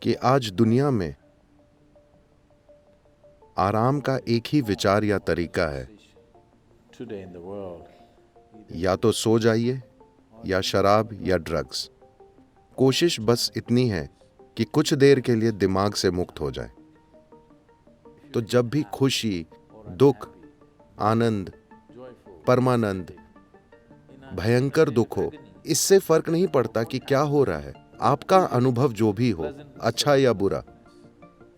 कि आज दुनिया में आराम का एक ही विचार या तरीका है, या तो सो जाइए या शराब या ड्रग्स। कोशिश बस इतनी है कि कुछ देर के लिए दिमाग से मुक्त हो जाए। तो जब भी खुशी, दुख, आनंद, परमानंद, भयंकर दुख हो, इससे फर्क नहीं पड़ता कि क्या हो रहा है। आपका अनुभव जो भी हो, अच्छा या बुरा,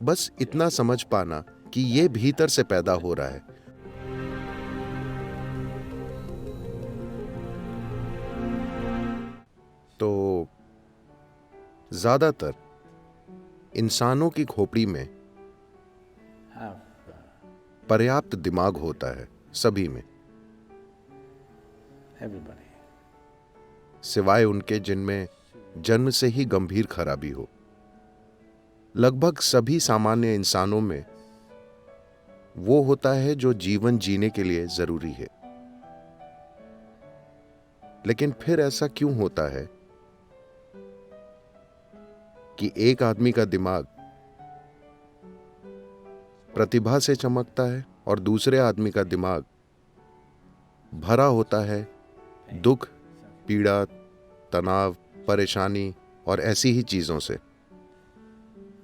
बस इतना समझ पाना कि ये भीतर से पैदा हो रहा है। तो ज्यादातर इंसानों की खोपड़ी में पर्याप्त दिमाग होता है, सभी में, सिवाय उनके जिनमें जन्म से ही गंभीर खराबी हो। लगभग सभी सामान्य इंसानों में वो होता है जो जीवन जीने के लिए जरूरी है। लेकिन फिर ऐसा क्यों होता है कि एक आदमी का दिमाग प्रतिभा से चमकता है और दूसरे आदमी का दिमाग भरा होता है दुख, पीड़ा, तनाव, परेशानी और ऐसी ही चीजों से।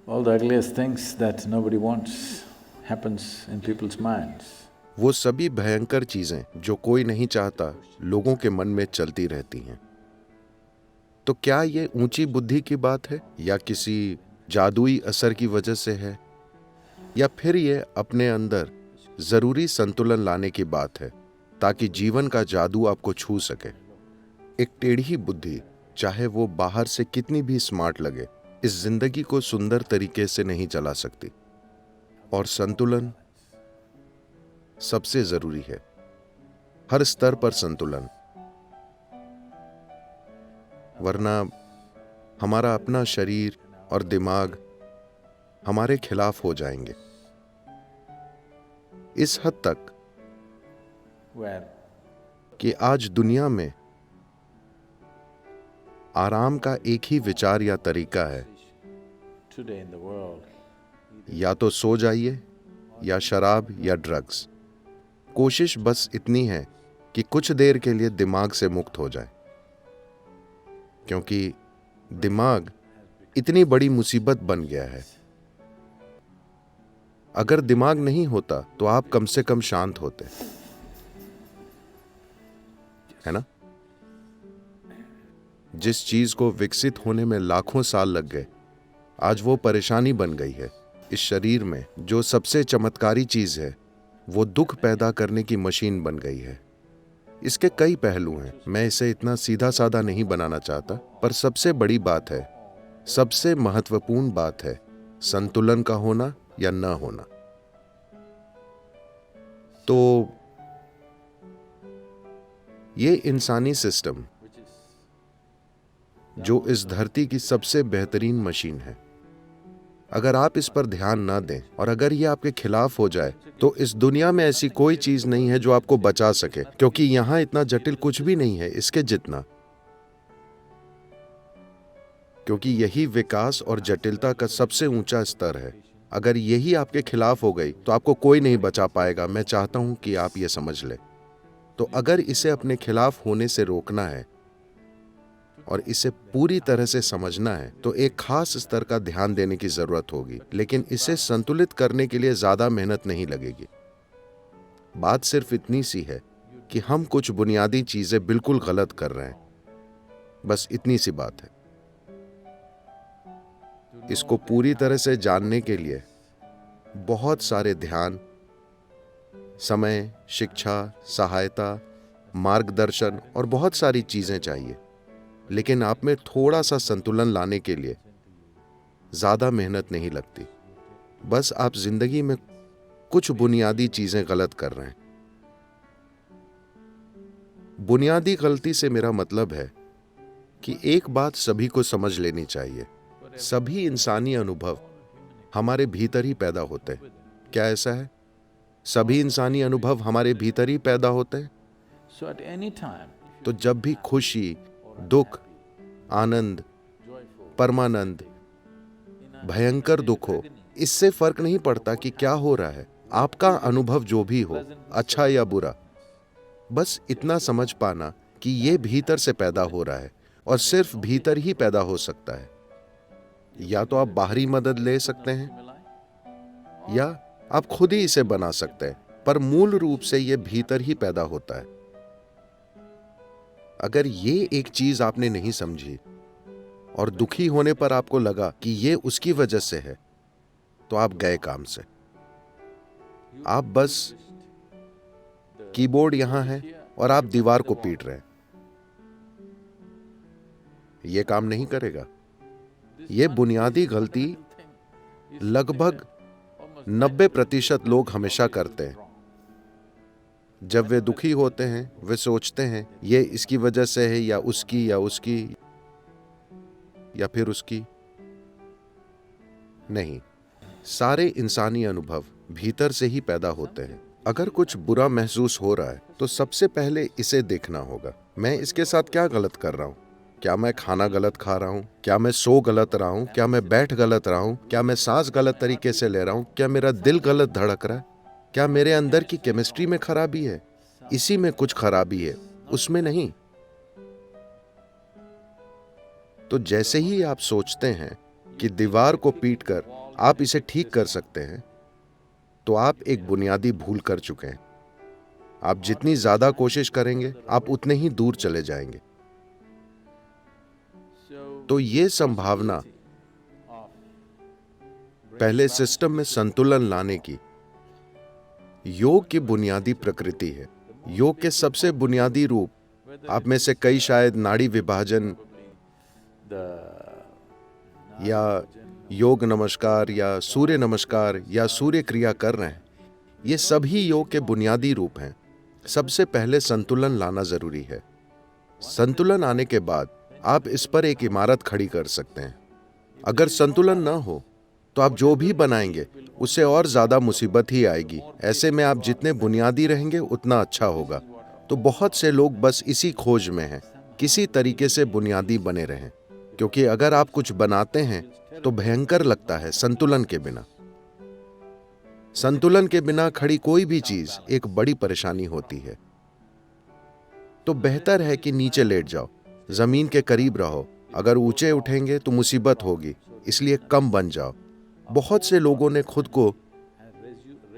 All the ugliest things that nobody wants happens in people's minds. वो सभी भयंकर चीजें जो कोई नहीं चाहता, लोगों के मन में चलती रहती हैं। तो क्या ये ऊंची बुद्धि की बात है, या किसी जादुई असर की वजह से है, या फिर ये अपने अंदर जरूरी संतुलन लाने की बात है ताकि जीवन का जादू आपको छू सके। एक टेढ़ी बुद्धि, चाहे वो बाहर से कितनी भी स्मार्ट लगे, इस जिंदगी को सुंदर तरीके से नहीं चला सकती। और संतुलन सबसे जरूरी है, हर स्तर पर संतुलन, वरना हमारा अपना शरीर और दिमाग हमारे खिलाफ हो जाएंगे। इस हद तक कि आज दुनिया में आराम का एक ही विचार या तरीका है, या तो सो जाइए या शराब या ड्रग्स। कोशिश बस इतनी है कि कुछ देर के लिए दिमाग से मुक्त हो जाए, क्योंकि दिमाग इतनी बड़ी मुसीबत बन गया है। अगर दिमाग नहीं होता तो आप कम से कम शांत होते, है ना? जिस चीज को विकसित होने में लाखों साल लग गए, आज वो परेशानी बन गई है। इस शरीर में जो सबसे चमत्कारी चीज है, वो दुख पैदा करने की मशीन बन गई है। इसके कई पहलू हैं, मैं इसे इतना सीधा साधा नहीं बनाना चाहता, पर सबसे बड़ी बात है, सबसे महत्वपूर्ण बात है संतुलन का होना या न होना। तो ये इंसानी सिस्टम जो इस धरती की सबसे बेहतरीन मशीन है, अगर आप इस पर ध्यान ना दें और अगर ये आपके खिलाफ हो जाए, तो इस दुनिया में ऐसी कोई चीज नहीं है जो आपको बचा सके, क्योंकि यहां इतना जटिल कुछ भी नहीं है इसके जितना। क्योंकि यही विकास और जटिलता का सबसे ऊंचा स्तर है। अगर यही आपके खिलाफ हो गई तो आपको कोई नहीं बचा पाएगा। मैं चाहता हूं कि आप ये समझ लें। तो अगर इसे अपने खिलाफ होने से रोकना है और इसे पूरी तरह से समझना है, तो एक खास स्तर का ध्यान देने की जरूरत होगी। लेकिन इसे संतुलित करने के लिए ज्यादा मेहनत नहीं लगेगी। बात सिर्फ इतनी सी है कि हम कुछ बुनियादी चीजें बिल्कुल गलत कर रहे हैं, बस इतनी सी बात है। इसको पूरी तरह से जानने के लिए बहुत सारे ध्यान, समय, शिक्षा, सहायता, मार्गदर्शन और बहुत सारी चीजें चाहिए। लेकिन आप में थोड़ा सा संतुलन लाने के लिए ज्यादा मेहनत नहीं लगती। बस आप जिंदगी में कुछ बुनियादी चीजें गलत कर रहे हैं। बुनियादी गलती से मेरा मतलब है कि एक बात सभी को समझ लेनी चाहिए, सभी इंसानी अनुभव हमारे भीतर ही पैदा होते हैं। क्या ऐसा है? सभी इंसानी अनुभव हमारे भीतर ही पैदा होते हैं। तो जब भी खुशी, दुख, आनंद, परमानंद, भयंकर दुख हो, इससे फर्क नहीं पड़ता कि क्या हो रहा है। आपका अनुभव जो भी हो, अच्छा या बुरा, बस इतना समझ पाना कि ये भीतर से पैदा हो रहा है और सिर्फ भीतर ही पैदा हो सकता है। या तो आप बाहरी मदद ले सकते हैं या आप खुद ही इसे बना सकते हैं, पर मूल रूप से ये भीतर ही पैदा होता है। अगर ये एक चीज आपने नहीं समझी और दुखी होने पर आपको लगा कि ये उसकी वजह से है, तो आप गए काम से। आप बस कीबोर्ड यहां है और आप दीवार को पीट रहे हैं, यह काम नहीं करेगा। यह बुनियादी गलती लगभग 90% लोग हमेशा करते हैं। जब वे दुखी होते हैं, वे सोचते हैं ये इसकी वजह से है या उसकी या फिर उसकी। नहीं, सारे इंसानी अनुभव भीतर से ही पैदा होते हैं। अगर कुछ बुरा महसूस हो रहा है तो सबसे पहले इसे देखना होगा, मैं इसके साथ क्या गलत कर रहा हूं। क्या मैं खाना गलत खा रहा हूं? क्या मैं सो गलत रहा हूं? क्या मैं बैठ गलत रहा हूं? क्या मैं सांस गलत तरीके से ले रहा हूं? क्या मेरा दिल गलत धड़क रहा है? क्या मेरे अंदर की केमिस्ट्री में खराबी है? इसी में कुछ खराबी है, उसमें नहीं। तो जैसे ही आप सोचते हैं कि दीवार को पीटकर आप इसे ठीक कर सकते हैं, तो आप एक बुनियादी भूल कर चुके हैं। आप जितनी ज्यादा कोशिश करेंगे, आप उतने ही दूर चले जाएंगे। तो ये संभावना पहले सिस्टम में संतुलन लाने की योग की बुनियादी प्रकृति है। योग के सबसे बुनियादी रूप, आप में से कई शायद नाड़ी विभाजन या योग नमस्कार या सूर्य नमस्कार या सूर्य क्रिया कर रहे हैं। ये सभी योग के बुनियादी रूप हैं। सबसे पहले संतुलन लाना जरूरी है। संतुलन आने के बाद आप इस पर एक इमारत खड़ी कर सकते हैं। अगर संतुलन ना हो तो आप जो भी बनाएंगे उससे और ज्यादा मुसीबत ही आएगी। ऐसे में आप जितने बुनियादी रहेंगे उतना अच्छा होगा। तो बहुत से लोग बस इसी खोज में हैं, किसी तरीके से बुनियादी बने रहें, क्योंकि अगर आप कुछ बनाते हैं तो भयंकर लगता है संतुलन के बिना। संतुलन के बिना खड़ी कोई भी चीज एक बड़ी परेशानी होती है। तो बेहतर है कि नीचे लेट जाओ, जमीन के करीब रहो। अगर ऊंचे उठेंगे तो मुसीबत होगी, इसलिए कम बन जाओ। बहुत से लोगों ने खुद को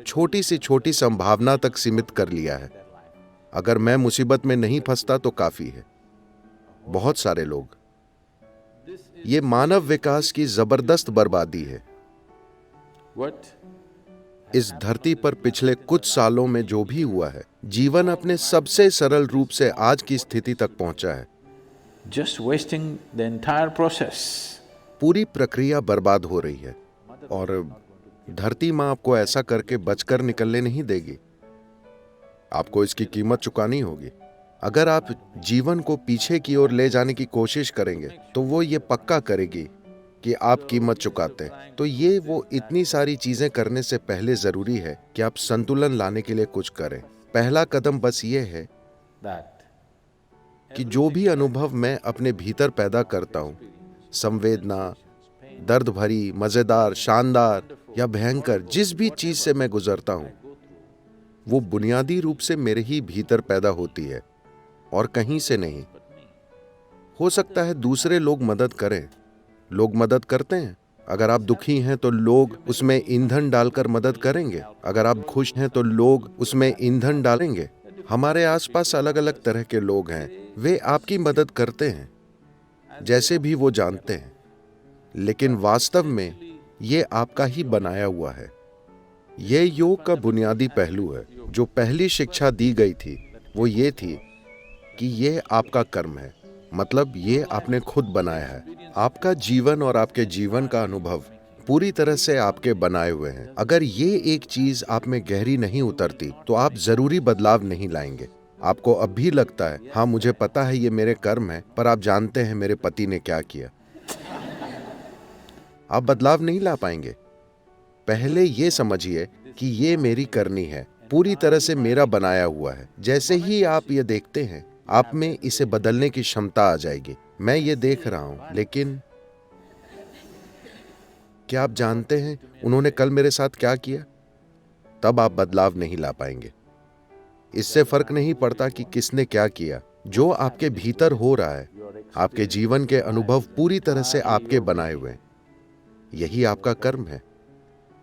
छोटी से छोटी संभावना तक सीमित कर लिया है। अगर मैं मुसीबत में नहीं फंसता तो काफी है। बहुत सारे लोग, ये मानव विकास की जबरदस्त बर्बादी है। इस धरती पर पिछले कुछ सालों में जो भी हुआ है, जीवन अपने सबसे सरल रूप से आज की स्थिति तक पहुंचा है। Just wasting the entire process. पूरी प्रक्रिया बर्बाद हो रही है और धरती मां आपको ऐसा करके बचकर निकलने नहीं देगी। आपको इसकी कीमत चुकानी होगी। अगर आप जीवन को पीछे की ओर ले जाने की कोशिश करेंगे तो वो ये पक्का करेगी कि आप कीमत चुकाते हैं। तो ये वो इतनी सारी चीजें करने से पहले जरूरी है कि आप संतुलन लाने के लिए कुछ करें। पहला कदम बस ये है कि जो भी अनुभव मैं अपने भीतर पैदा करता हूं, संवेदना, दर्द भरी, मजेदार, शानदार या भयंकर, जिस भी चीज से मैं गुजरता हूं, वो बुनियादी रूप से मेरे ही भीतर पैदा होती है और कहीं से नहीं। हो सकता है दूसरे लोग मदद करें, लोग मदद करते हैं। अगर आप दुखी हैं तो लोग उसमें ईंधन डालकर मदद करेंगे। अगर आप खुश हैं तो लोग उसमें ईंधन डालेंगे। हमारे आसपास अलग अलग तरह के लोग हैं, वे आपकी मदद करते हैं जैसे भी वो जानते हैं, लेकिन वास्तव में ये आपका ही बनाया हुआ है। ये योग का बुनियादी पहलू है। जो पहली शिक्षा दी गई थी वो ये थी कि ये आपका कर्म है, मतलब ये आपने खुद बनाया है। आपका जीवन और आपके जीवन का अनुभव पूरी तरह से आपके बनाए हुए हैं। अगर ये एक चीज आप में गहरी नहीं उतरती तो आप जरूरी बदलाव नहीं लाएंगे। आपको अब भी लगता है, हाँ मुझे पता है ये मेरे कर्म है, पर आप जानते हैं मेरे पति ने क्या किया। आप बदलाव नहीं ला पाएंगे। पहले ये समझिए कि ये मेरी करनी है, पूरी तरह से मेरा बनाया हुआ है। जैसे ही आप ये देखते हैं, आप में इसे बदलने की क्षमता आ जाएगी। मैं ये देख रहा हूं, लेकिन क्या आप जानते हैं उन्होंने कल मेरे साथ क्या किया? तब आप बदलाव नहीं ला पाएंगे। इससे फर्क नहीं पड़ता कि किसने क्या किया। जो आपके भीतर हो रहा है, आपके जीवन के अनुभव पूरी तरह से आपके बनाए हुए हैं। यही आपका कर्म है।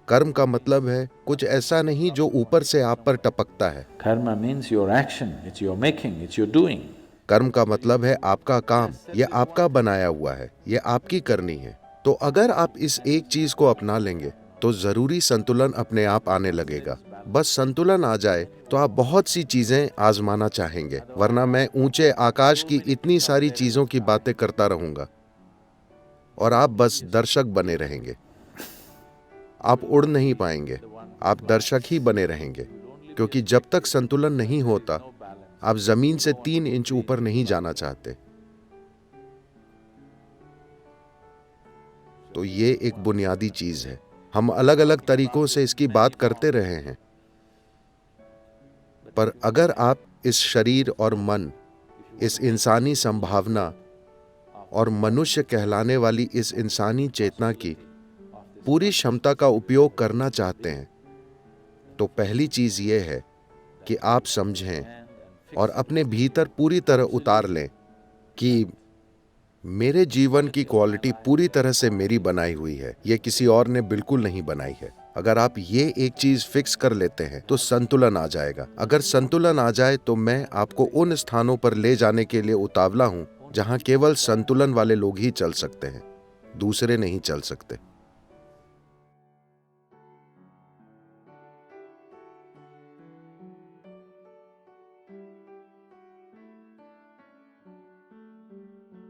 कर्म का मतलब है कुछ ऐसा नहीं जो ऊपर से आप पर टपकता है। Karma means your action, it's your making, it's your doing. कर्म का मतलब है आपका काम, यह आपका बनाया हुआ है, यह आपकी करनी है। तो अगर आप इस एक चीज को अपना लेंगे तो जरूरी संतुलन अपने आप आने लगेगा। बस संतुलन आ जाए तो आप बहुत सी चीजें आजमाना चाहेंगे, वरना मैं ऊंचे आकाश की इतनी सारी चीजों की बातें करता रहूंगा और आप बस दर्शक बने रहेंगे। आप उड़ नहीं पाएंगे, आप दर्शक ही बने रहेंगे, क्योंकि जब तक संतुलन नहीं होता आप जमीन से 3 इंच ऊपर नहीं जाना चाहते। तो ये एक बुनियादी चीज है। हम अलग अलग तरीकों से इसकी बात करते रहे हैं, पर अगर आप इस शरीर और मन, इस इंसानी संभावना और मनुष्य कहलाने वाली इस इंसानी चेतना की पूरी क्षमता का उपयोग करना चाहते हैं, तो पहली चीज यह है कि आप समझें और अपने भीतर पूरी तरह उतार लें कि मेरे जीवन की क्वालिटी पूरी तरह से मेरी बनाई हुई है, यह किसी और ने बिल्कुल नहीं बनाई है। अगर आप ये एक चीज फिक्स कर लेते हैं तो संतुलन आ जाएगा। अगर संतुलन आ जाए तो मैं आपको उन स्थानों पर ले जाने के लिए उतावला हूं जहां केवल संतुलन वाले लोग ही चल सकते हैं, दूसरे नहीं चल सकते।